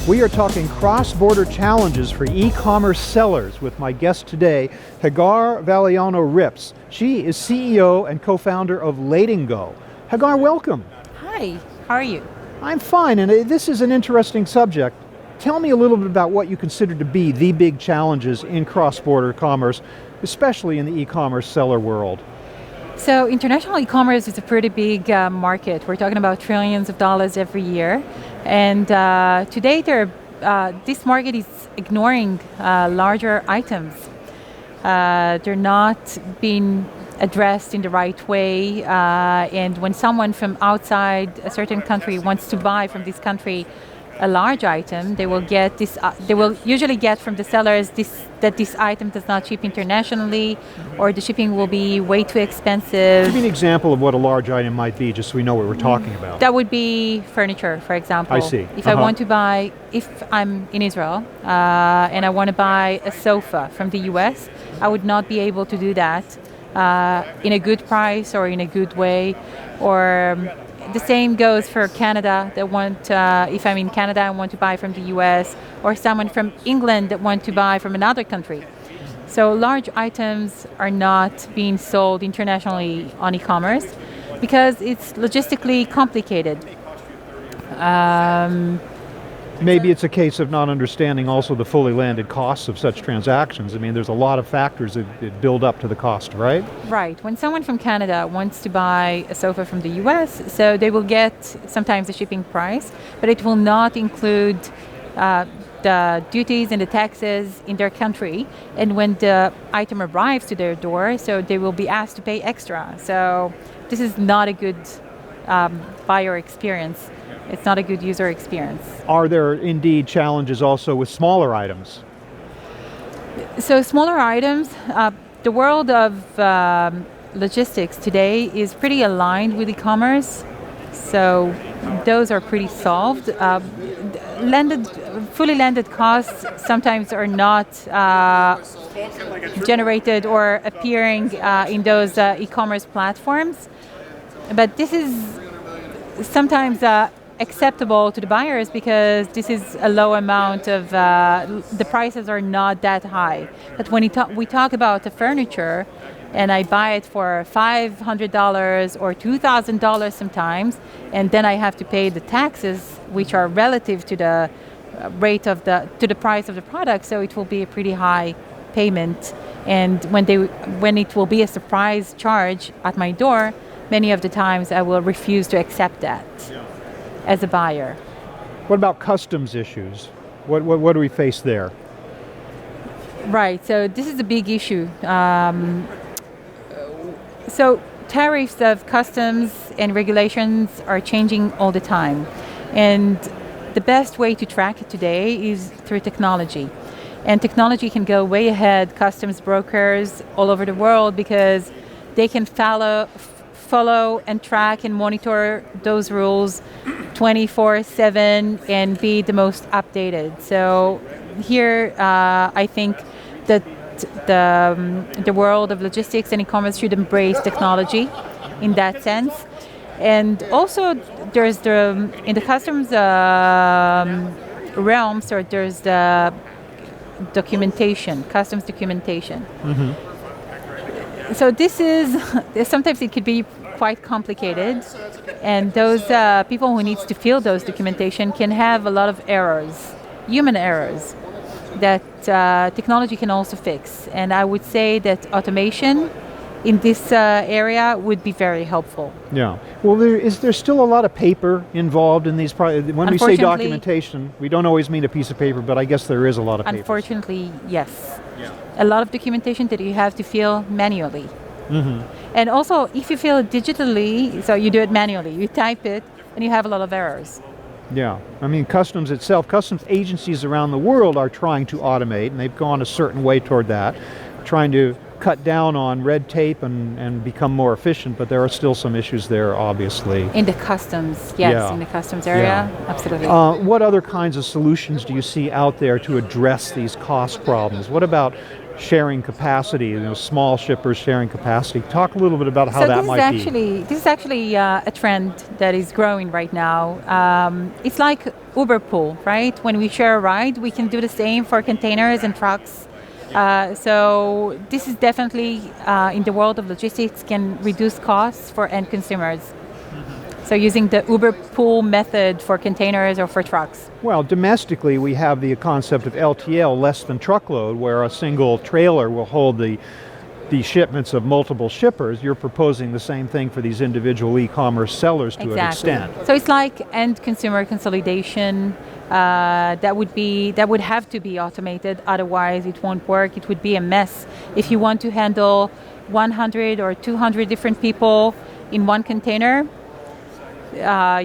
We are talking cross-border challenges for e-commerce sellers with my guest today, Hagar Valiano Rips. She is CEO and co-founder of Ladingo. Hagar, welcome. Hi, how are you? I'm fine, and this is an interesting subject. Tell me a little bit about what you consider to be the big challenges in cross-border commerce, especially in the e-commerce seller world. So international e-commerce is a pretty big market. We're talking about trillions of dollars every year. And today this market is ignoring larger items. They're not being addressed in the right way. And when someone from outside a certain country wants to buy from this country a large item, they will get this. They will usually get from the sellers that this item does not ship internationally, or the shipping will be way too expensive. Give me an example of what a large item might be, just so we know what we're talking about. That would be furniture, for example. I see. If I want to buy, if I'm in Israel and I want to buy a sofa from the US, I would not be able to do that in a good price or in a good way, or the same goes for Canada that if I'm in Canada and want to buy from the US, or someone from England that want to buy from another country. So large items are not being sold internationally on e-commerce because it's logistically complicated. Maybe it's a case of not understanding also the fully landed costs of such transactions. I mean, there's a lot of factors that build up to the cost, right? Right. When someone from Canada wants to buy a sofa from the US, so they will get sometimes the shipping price, but it will not include the duties and the taxes in their country. And when the item arrives to their door, so they will be asked to pay extra. So this is not a good buyer experience. It's not a good user experience. Are there indeed challenges also with smaller items? So smaller items, the world of logistics today is pretty aligned with e-commerce. So those are pretty solved. Fully landed costs sometimes are not generated or appearing in those e-commerce platforms. But this is sometimes acceptable to the buyers because this is a low amount of, the prices are not that high. But when we talk about the furniture, and I buy it for $500 or $2,000 sometimes, and then I have to pay the taxes, which are relative to the rate of to the price of the product, so it will be a pretty high payment. And when it will be a surprise charge at my door, many of the times I will refuse to accept that as a buyer. What about customs issues? What do we face there? Right, so this is a big issue. So tariffs of customs and regulations are changing all the time. And the best way to track it today is through technology. And technology can go way ahead customs brokers all over the world because they can follow and track and monitor those rules 24/7 and be the most updated. So here I think that the world of logistics and e-commerce should embrace technology in that sense. And also there's in the customs realm, so there's the documentation, customs documentation. Mm-hmm. So this is, sometimes it could be quite complicated, and those people who needs to fill those documentation can have a lot of errors, human errors, that technology can also fix. And I would say that automation in this area would be very helpful. Yeah. Well, is there still a lot of paper involved in these when we say documentation, we don't always mean a piece of paper, but I guess there is a lot of paper. Unfortunately, yes. Yeah. A lot of documentation that you have to fill manually. Mm-hmm. And also, if you fill it digitally, so you do it manually, you type it, and you have a lot of errors. Yeah, I mean, customs agencies around the world are trying to automate, and they've gone a certain way toward that, trying to cut down on red tape and become more efficient, but there are still some issues there, obviously. In the customs, yes, Yeah. in the customs area, absolutely. What other kinds of solutions do you see out there to address these cost problems? What about sharing capacity, small shippers sharing capacity? Talk a little bit about how that might be. This is actually a trend that is growing right now. It's like Uber pool, right? When we share a ride, we can do the same for containers and trucks. So this is definitely, in the world of logistics, can reduce costs for end consumers. So using the Uber pool method for containers or for trucks. Well, domestically, we have the concept of LTL, less than truckload, where a single trailer will hold the shipments of multiple shippers. You're proposing the same thing for these individual e-commerce sellers to an extent. So it's like end consumer consolidation. That would have to be automated, otherwise it won't work. It would be a mess. If you want to handle 100 or 200 different people in one container,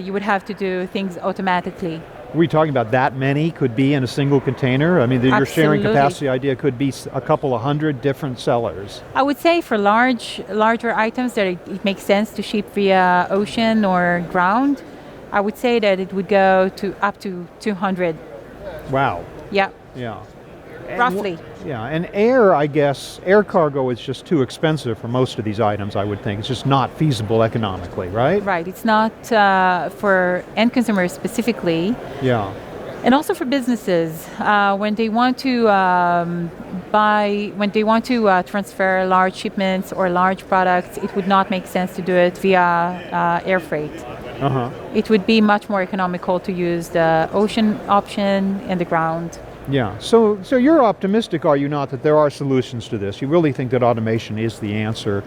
you would have to do things automatically. Are we talking about that many could be in a single container? I mean, your sharing capacity idea could be a couple of hundred different sellers. I would say for larger items that it makes sense to ship via ocean or ground. I would say that it would go to up to 200. Wow. Yeah. Yeah. Roughly. Yeah, and air cargo is just too expensive for most of these items, I would think. It's just not feasible economically, right? Right. It's not for end consumers specifically. Yeah. And also for businesses, when they want to transfer large shipments or large products, it would not make sense to do it via air freight. Uh-huh. It would be much more economical to use the ocean option and the ground. Yeah. So you're optimistic, are you not, that there are solutions to this? You really think that automation is the answer?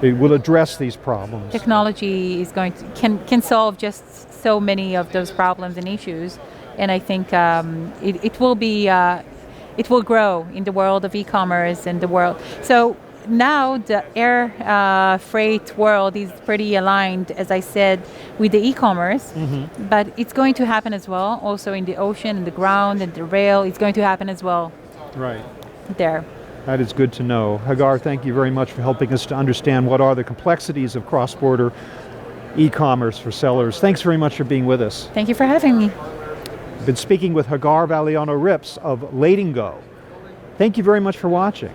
It will address these problems. Technology is can solve just so many of those problems and issues, and I think it will grow in the world of e-commerce and the world. So now the air freight world is pretty aligned, as I said, with the e-commerce, but it's going to happen as well, also in the ocean, and the ground, and the rail. It's going to happen as well. Right. There. That is good to know. Hagar, thank you very much for helping us to understand what are the complexities of cross-border e-commerce for sellers. Thanks very much for being with us. Thank you for having me. I've been speaking with Hagar Valiano Rips of Ladingo. Thank you very much for watching.